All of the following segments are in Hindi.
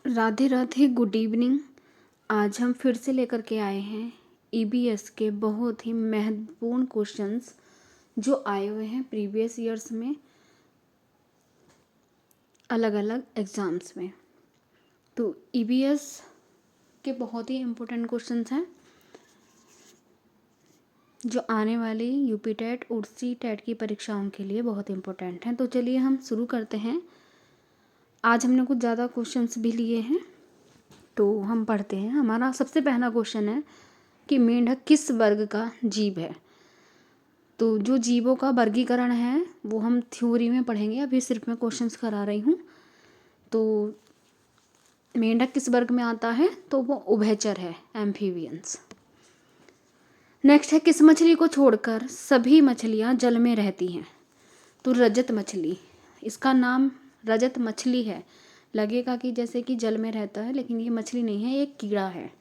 Radhe Radhe, good evening. आज हम फिर से लेकर के आए हैं ईबीएस के बहुत ही महत्वपूर्ण क्वेश्चंस जो आए हुए हैं प्रीवियस ईयर्स में अलग अलग एग्ज़ाम्स में। तो ईबीएस के बहुत ही इम्पोर्टेंट क्वेश्चंस हैं जो आने वाली यूपी टेट उड़सी टेट की परीक्षाओं के लिए बहुत इम्पोर्टेंट हैं। तो चलिए हम शुरू करते हैं। आज हमने कुछ ज़्यादा क्वेश्चंस भी लिए हैं तो हम पढ़ते हैं। हमारा सबसे पहला क्वेश्चन है कि मेंढक किस वर्ग का जीव है। तो जो जीवों का वर्गीकरण है वो हम थ्योरी में पढ़ेंगे, अभी सिर्फ मैं क्वेश्चंस करा रही हूँ। तो मेंढक किस वर्ग में आता है, तो वो उभयचर है, एम्फीबियंस। नेक्स्ट है, किस मछली को छोड़कर सभी मछलियाँ जल में रहती हैं। तो रजत मछली, इसका नाम रजत मछली है। लगेगा कि जैसे कि जल में रहता है, लेकिन ये मछली नहीं है, एक कीड़ा है।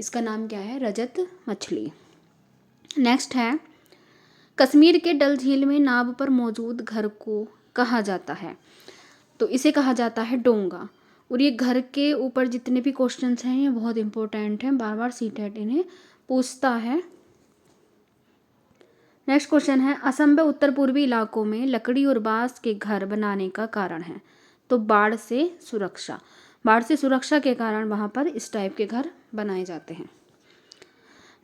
इसका नाम क्या है, रजत मछली। नेक्स्ट है, कश्मीर के डल झील में नाव पर मौजूद घर को कहा जाता है। तो इसे कहा जाता है डोंगा। और ये घर के ऊपर जितने भी क्वेश्चंस हैं ये बहुत इंपॉर्टेंट हैं, बार बार सीटेट इन्हें पूछता है। नेक्स्ट क्वेश्चन है, असम व उत्तर पूर्वी इलाकों में लकड़ी और बांस के घर बनाने का कारण है। तो बाढ़ से सुरक्षा, बाढ़ से सुरक्षा के कारण वहाँ पर इस टाइप के घर बनाए जाते हैं।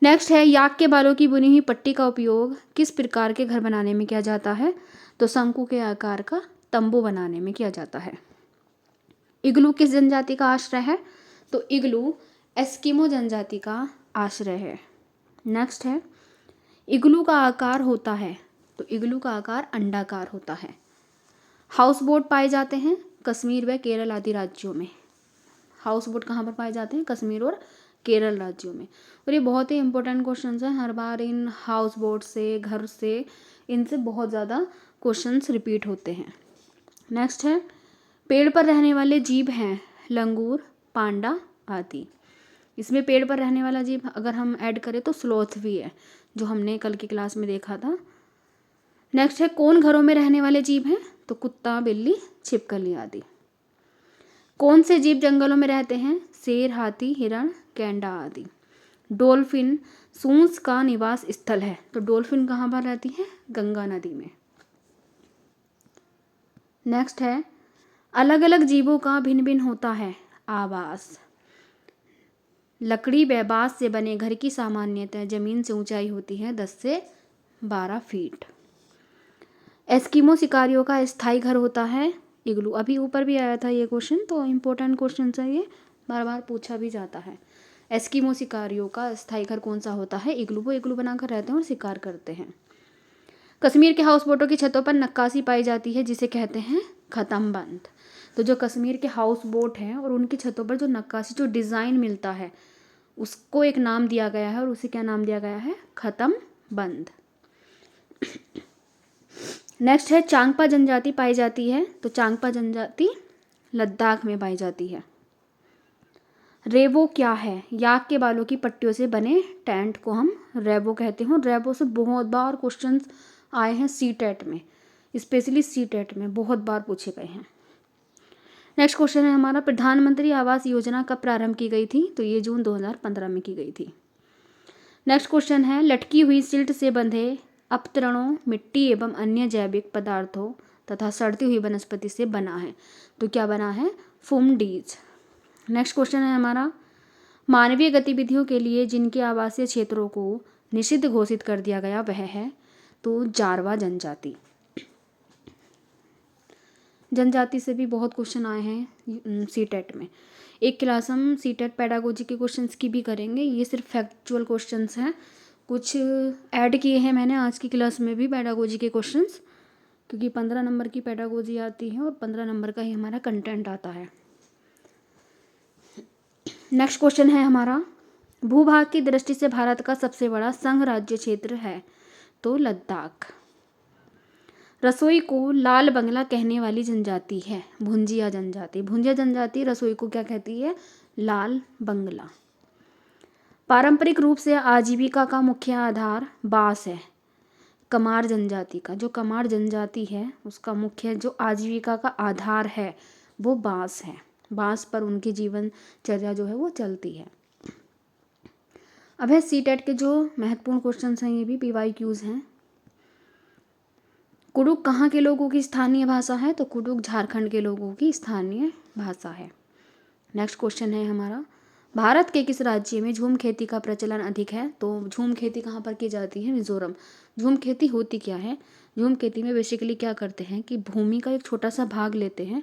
नेक्स्ट है, याक के बालों की बुनी हुई पट्टी का उपयोग किस प्रकार के घर बनाने में किया जाता है। तो शंकु के आकार का तंबू बनाने में किया जाता है। इग्लू किस जनजाति का आश्रय है। तो इग्लू एस्किमो जनजाति का आश्रय है। नेक्स्ट है, इग्लू का आकार होता है। तो इग्लू का आकार अंडाकार होता है। हाउस बोट पाए जाते हैं कश्मीर व केरल आदि राज्यों में। हाउस बोट कहाँ पर पाए जाते हैं, कश्मीर और केरल राज्यों में। और ये बहुत ही इंपॉर्टेंट क्वेश्चंस हैं, हर बार इन हाउस बोट से, घर से, इनसे बहुत ज़्यादा क्वेश्चंस रिपीट होते हैं। नेक्स्ट है, पेड़ पर रहने वाले जीव हैं लंगूर, पांडा आदि। इसमें पेड़ पर रहने वाला जीव अगर हम ऐड करें तो स्लोथ भी है, जो हमने कल की क्लास में देखा था। नेक्स्ट है, कौन घरों में रहने वाले जीव हैं। तो कुत्ता, बिल्ली, छिपकली आदि। कौन से जीव जंगलों में रहते हैं। शेर, हाथी, हिरण, गैंडा आदि। डॉल्फिन सूंस का निवास स्थल है। तो डॉल्फिन कहाँ पर रहती है, गंगा नदी में। नेक्स्ट है, अलग अलग जीवों का भिन्न भिन्न होता है आवास। लकड़ी व बांस से बने घर की सामान्यतः जमीन से ऊंचाई होती है 10 से 12 फीट। एस्किमो शिकारियों का स्थायी घर होता है इग्लू। अभी ऊपर भी आया था ये क्वेश्चन, तो इम्पोर्टेंट क्वेश्चन है ये, बार बार पूछा भी जाता है। एस्किमो शिकारियों का स्थायी घर कौन सा होता है, इग्लू। वो इग्लू बनाकर रहते हैं और शिकार करते हैं। कश्मीर के हाउस बोटों की छतों पर नक्काशी पाई जाती है जिसे कहते हैं खत्म बंद। तो जो कश्मीर के हाउस बोट हैं और उनकी छतों पर जो नक्काशी, जो डिज़ाइन मिलता है, उसको एक नाम दिया गया है और उसे क्या नाम दिया गया है, खत्म बंद। नेक्स्ट है, चांगपा जनजाति पाई जाती है। तो चांगपा जनजाति लद्दाख में पाई जाती है। रेबो क्या है, याक के बालों की पट्टियों से बने टेंट को हम रेबो कहते हैं। रेबो से बहुत बार क्वेश्चंस आए हैं सी टेट में, स्पेशली सी टेट में बहुत बार पूछे गए हैं। नेक्स्ट क्वेश्चन है हमारा, प्रधानमंत्री आवास योजना कब प्रारंभ की गई थी। तो ये जून 2015 में की गई थी। नेक्स्ट क्वेश्चन है, लटकी हुई सिल्ट से बंधे अपतरणों, मिट्टी एवं अन्य जैविक पदार्थों तथा सड़ती हुई वनस्पति से बना है। तो क्या बना है, फुमडीज। नेक्स्ट क्वेश्चन है हमारा, मानवीय गतिविधियों के लिए जिनके आवासीय क्षेत्रों को निषिद्ध घोषित कर दिया गया वह है। तो जारवा जनजाति। जनजाति से भी बहुत क्वेश्चन आए हैं सी टेट में। एक क्लास हम सी टेट पैडागोजी के क्वेश्चंस की भी करेंगे। ये सिर्फ फैक्चुअल क्वेश्चंस हैं, कुछ ऐड किए हैं मैंने आज की क्लास में भी पैडागोजी के क्वेश्चंस, क्योंकि 15 नंबर की पैडागोजी आती है और 15 नंबर का ही हमारा कंटेंट आता है। नेक्स्ट क्वेश्चन है हमारा, भूभाग की दृष्टि से भारत का सबसे बड़ा संघ राज्य क्षेत्र है। तो लद्दाख। रसोई को लाल बंगला कहने वाली जनजाति है भुंजिया जनजाति। भुंजिया जनजाति रसोई को क्या कहती है, लाल बंगला। पारंपरिक रूप से आजीविका का मुख्य आधार बांस है कमार जनजाति का। जो कमार जनजाति है उसका मुख्य जो आजीविका का आधार है वो बांस है। बांस पर उनकी जीवनचर्या जो है वो चलती है। अब है सीटेट के जो महत्वपूर्ण क्वेश्चन हैं, ये भी PYQs हैं। कुडुख कहाँ के लोगों की स्थानीय भाषा है? तो कुडुख झारखंड के लोगों की स्थानीय भाषा है। नेक्स्ट क्वेश्चन है हमारा, भारत के किस राज्य में झूम खेती का प्रचलन अधिक है? तो झूम खेती कहाँ पर की जाती है? मिजोरम। झूम खेती होती क्या है? झूम खेती में बेसिकली क्या करते हैं कि भूमि का एक छोटा सा भाग लेते हैं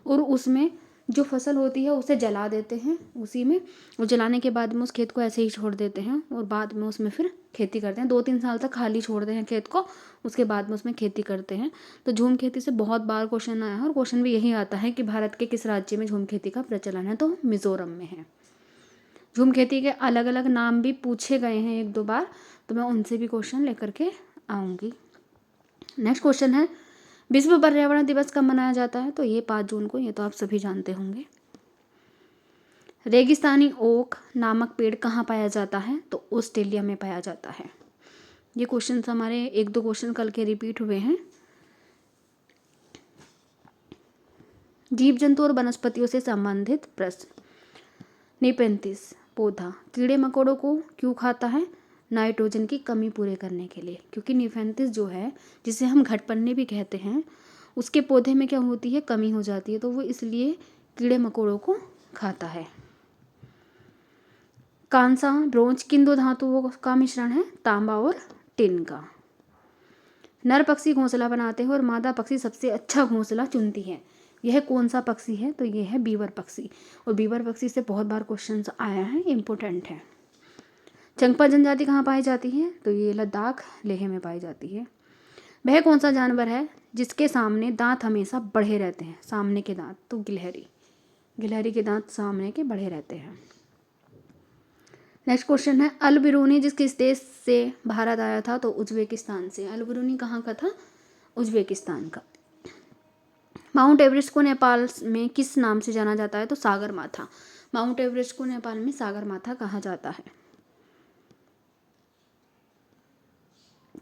और उसमें जो फसल होती है उसे जला देते हैं उसी में, और जलाने के बाद में उस खेत को ऐसे ही छोड़ देते हैं और बाद में उसमें फिर खेती करते हैं। 2-3 साल तक खाली छोड़ते हैं खेत को, उसके बाद में उसमें खेती करते हैं। तो झूम खेती से बहुत बार क्वेश्चन आया है और क्वेश्चन भी यही आता है कि भारत के किस राज्य में झूम खेती का प्रचलन है? तो मिजोरम में है। झूम खेती के अलग अलग नाम भी पूछे गए हैं 1-2 बार, तो मैं उनसे भी क्वेश्चन लेकर के आऊँगी। नेक्स्ट क्वेश्चन है, विश्व पर्यावरण दिवस कब मनाया जाता है? तो ये 5 जून को, ये तो आप सभी जानते होंगे। रेगिस्तानी ओक नामक पेड़ कहाँ पाया जाता है? तो ऑस्ट्रेलिया में पाया जाता है। ये क्वेश्चन हमारे 1-2 क्वेश्चन कल के रिपीट हुए हैं। जीव जंतु और वनस्पतियों से संबंधित प्रश्न। निपेंथिस पौधा कीड़े मकोड़ों को क्यों खाता है? नाइट्रोजन की कमी पूरे करने के लिए, क्योंकि निपेंथिस जो है जिसे हम घटपन्ने भी कहते हैं, उसके पौधे में क्या होती है? कमी हो जाती है, तो वो इसलिए कीड़े मकोड़ों को खाता है। कांसा ब्रोंज किन 2 धातुओं का मिश्रण है? तांबा और टिन का। नर पक्षी घोंसला बनाते हैं और मादा पक्षी सबसे अच्छा घोंसला चुनती है। यह कौन सा पक्षी है? तो यह है बीवर पक्षी, और बीवर पक्षी से बहुत बार क्वेश्चन आया है, इम्पोर्टेंट है। चंपा जनजाति कहाँ पाई जाती है? तो ये लद्दाख लेह में पाई जाती है। वह कौन सा जानवर है जिसके सामने दांत हमेशा बढ़े रहते हैं? सामने के दांत, तो गिलहरी। गिलहरी के दांत सामने के बढ़े रहते हैं। नेक्स्ट क्वेश्चन है, अल बिरूनी जिस किस देश से भारत आया था? तो उज्बेकिस्तान से। अल बिरूनी कहाँ का था? उज्बेकिस्तान का। माउंट एवरेस्ट को नेपाल में किस नाम से जाना जाता है? तो सागर माथा। माउंट एवरेस्ट को नेपाल में सागर माथा कहा जाता है।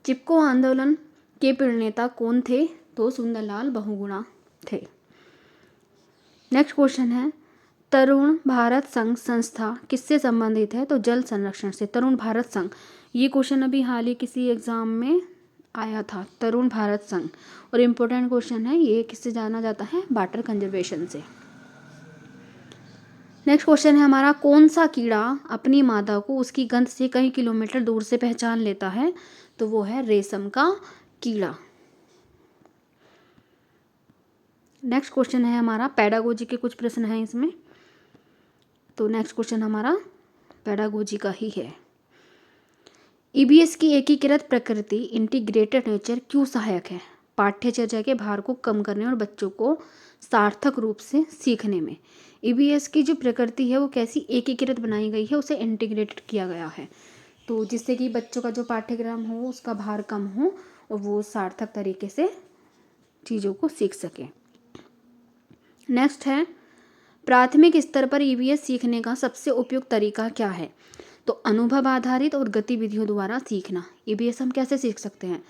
चिपको आंदोलन के प्रणेता कौन थे? तो सुंदरलाल बहुगुणा थे। नेक्स्ट क्वेश्चन है, तरुण भारत संघ संस्था किससे संबंधित है? तो जल संरक्षण से। तरुण भारत संघ, ये क्वेश्चन अभी हाल ही किसी एग्जाम में आया था, तरुण भारत संघ, और इम्पोर्टेंट क्वेश्चन है। ये किससे जाना जाता है? वाटर कंजर्वेशन से। नेक्स्ट क्वेश्चन है हमारा, कौन सा कीड़ा अपनी मादा को उसकी गंध से कई किलोमीटर दूर से पहचान लेता है? तो वो है रेशम का कीड़ा। नेक्स्ट क्वेश्चन है हमारा, पेडागोजी के कुछ प्रश्न हैं इसमें। तो नेक्स्ट क्वेश्चन हमारा पेडागोजी का ही है। EBS की एकीकृत प्रकृति इंटीग्रेटेड नेचर क्यों सहायक है? पाठ्यचर्या के भार को कम करने और बच्चों को सार्थक रूप से सीखने में। EBS की जो प्रकृति है वो कैसी एकीकृत बनाई गई है? उसे इंटीग्रेटेड किया गया है, तो जिससे कि बच्चों का जो पाठ्यक्रम हो उसका भार कम हो और वो सार्थक तरीके से चीज़ों को सीख सके। नेक्स्ट है, प्राथमिक स्तर पर EBS सीखने का सबसे उपयुक्त तरीका क्या है? तो अनुभव आधारित और गतिविधियों द्वारा सीखना। EBS हम कैसे सीख सकते हैं?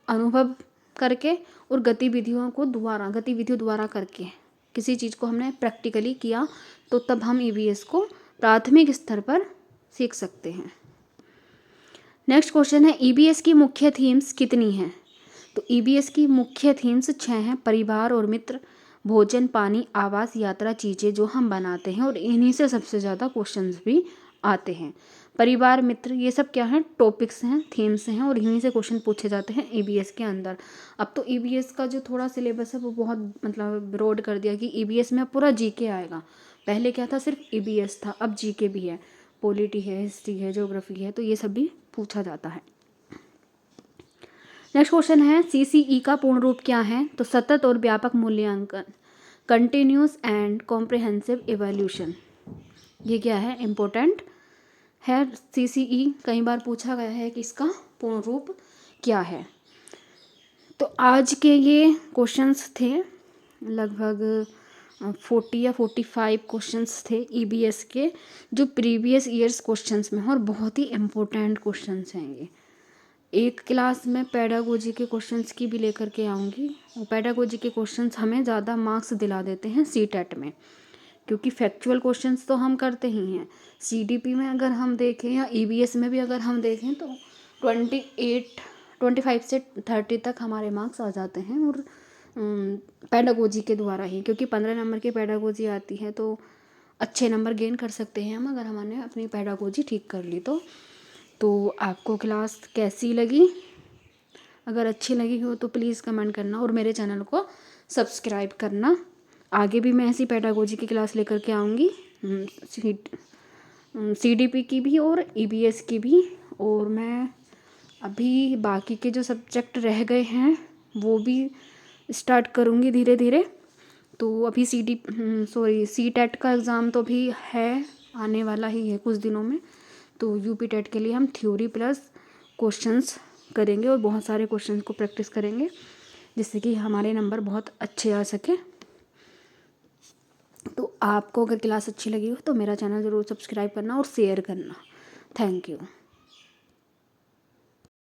अनुभव करके और गतिविधियों द्वारा करके। किसी चीज़ को हमने प्रैक्टिकली किया तो तब हम EBS को प्राथमिक स्तर पर सीख सकते हैं। नेक्स्ट क्वेश्चन है, EBS की मुख्य थीम्स कितनी हैं? तो EBS की मुख्य थीम्स 6 हैं। परिवार और मित्र, भोजन, पानी, आवास, यात्रा, चीज़ें जो हम बनाते हैं, और इन्हीं से सबसे ज़्यादा क्वेश्चंस भी आते हैं। परिवार, मित्र, ये सब क्या हैं? टॉपिक्स हैं, थीम्स हैं, और इन्हीं से क्वेश्चन पूछे जाते हैं EBS के अंदर। अब तो EBS का जो थोड़ा सिलेबस है वो बहुत मतलब ब्रॉड कर दिया कि EBS में पूरा GK आएगा। पहले क्या था? सिर्फ EBS था, अब GK भी है, पॉलिटी है, हिस्ट्री है, ज्योग्राफी है, तो ये सब भी पूछा जाता है। नेक्स्ट क्वेश्चन है, CCE का पूर्ण रूप क्या है? तो सतत और व्यापक मूल्यांकन, कंटिन्यूस एंड कॉम्प्रिहेंसिव इवैल्यूएशन। ये क्या है? इम्पोर्टेंट है। CCE कई बार पूछा गया है कि इसका पूर्ण रूप क्या है। तो आज के ये क्वेश्चंस थे, लगभग 40 या 45 क्वेश्चंस थे EBS के, जो प्रीवियस ईयर्स क्वेश्चंस में हैं, और बहुत ही इम्पोर्टेंट क्वेश्चंस हैं ये। एक क्लास में पेडागोजी के क्वेश्चंस की भी लेकर के आऊँगी, और पेडागोजी के क्वेश्चंस हमें ज़्यादा मार्क्स दिला देते हैं CTET में, क्योंकि फैक्चुअल क्वेश्चंस तो हम करते ही हैं। सीडीपी में अगर हम देखें या ईवीएस में भी अगर हम देखें तो 25 से 30 तक हमारे मार्क्स आ जाते हैं, और पेडागोजी के द्वारा ही, क्योंकि 15 नंबर की पेडागोजी आती है तो अच्छे नंबर गेन कर सकते हैं हम अगर हमने अपनी पेडागोजी ठीक कर ली तो आपको क्लास कैसी लगी? अगर अच्छी लगी हो तो प्लीज़ कमेंट करना और मेरे चैनल को सब्सक्राइब करना। आगे भी मैं ऐसी पेडागोजी की क्लास लेकर के आऊँगी, सीडीपी की भी और ईवीएस की भी। और मैं अभी बाकी के जो सब्जेक्ट रह गए हैं वो भी स्टार्ट करूँगी धीरे धीरे। तो अभी सीटेट का एग्ज़ाम तो भी है, आने वाला ही है कुछ दिनों में। तो यूपी टेट के लिए हम थ्योरी प्लस क्वेश्चंस करेंगे और बहुत सारे क्वेश्चंस को प्रैक्टिस करेंगे, जिससे कि हमारे नंबर बहुत अच्छे आ सके। तो आपको अगर क्लास अच्छी लगी हो तो मेरा चैनल ज़रूर सब्सक्राइब करना और शेयर करना। Thank you.